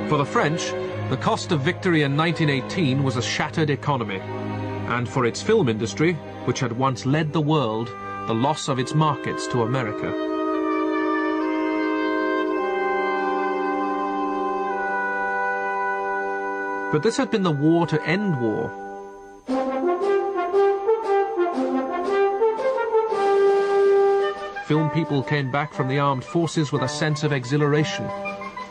For the French, the cost of victory in 1918 was a shattered economy, and for its film industry, which had once led the world, the loss of its markets to America. But this had been the war to end war. Film people came back from the armed forces with a sense of exhilaration.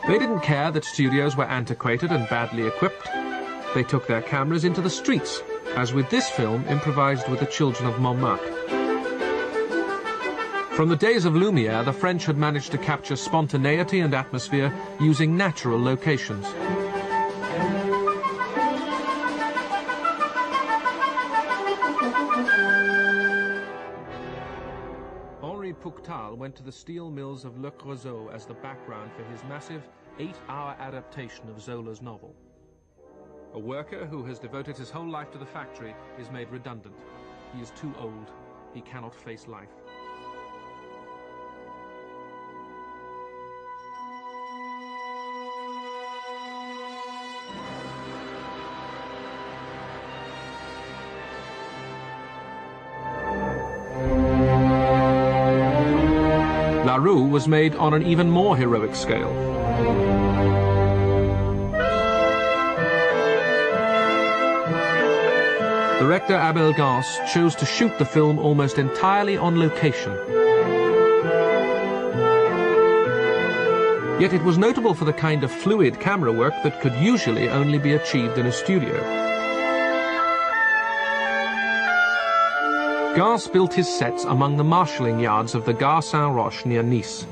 They didn't care that studios were antiquated and badly equipped. They took their cameras into the streets, as with this film improvised with the children of Montmartre. From the days of Lumière, the French had managed to capture spontaneity and atmosphere using natural locations. Henri Pouctal went to the steel mills of Le Creusot as the background for his massive 8-hour adaptation of Zola's novel. A worker who has devoted his whole life to the factory is made redundant. He is too old. He cannot face life. La Rue was made on an even more heroic scale. Director Abel Gance chose to shoot the film almost entirely on location. Yet it was notable for the kind of fluid camera work that could usually only be achieved in a studio. Gance built his sets among the marshalling yards of the Gare Saint-Roch near Nice.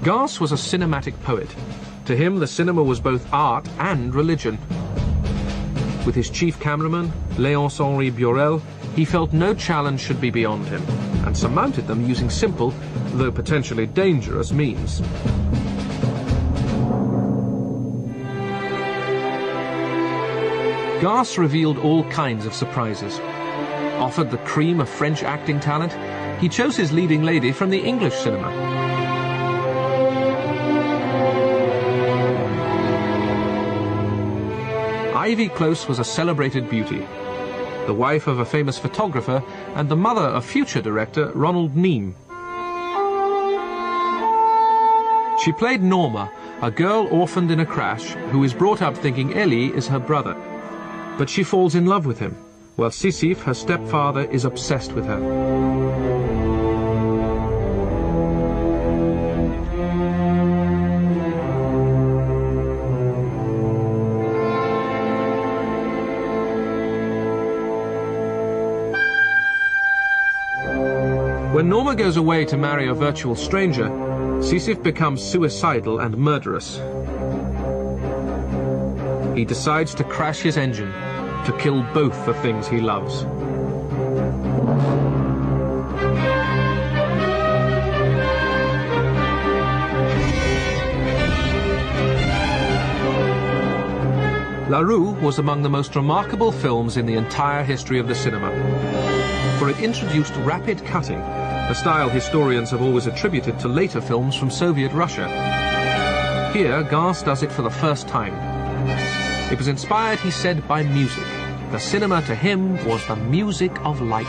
Gance was a cinematic poet. To him, the cinema was both art and religion. With his chief cameraman, Léonce-Henri Burel, he felt no challenge should be beyond him, and surmounted them using simple, though potentially dangerous, means. Gance revealed all kinds of surprises. Offered the cream of French acting talent, he chose his leading lady from the English cinema. Ivy Close was a celebrated beauty, the wife of a famous photographer and the mother of future director Ronald Neame. She played Norma, a girl orphaned in a crash who is brought up thinking Elie is her brother. But she falls in love with him, while Sisyphe, her stepfather, is obsessed with her. When Norma goes away to marry a virtual stranger, Sisyphe becomes suicidal and murderous. He decides to crash his engine, to kill both the things he loves. La Rue was among the most remarkable films in the entire history of the cinema, for it introduced rapid cutting, a style historians have always attributed to later films from Soviet Russia. Here, Gance does it for the first time. It was inspired, he said, by music. The cinema to him was the music of light.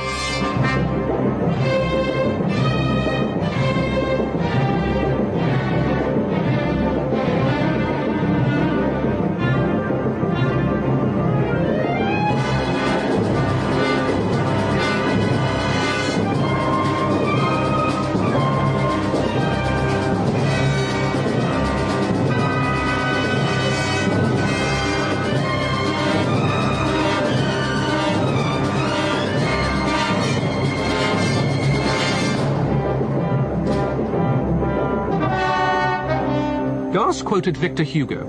Gance quoted Victor Hugo,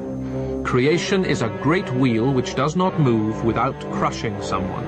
"Creation is a great wheel which does not move without crushing someone."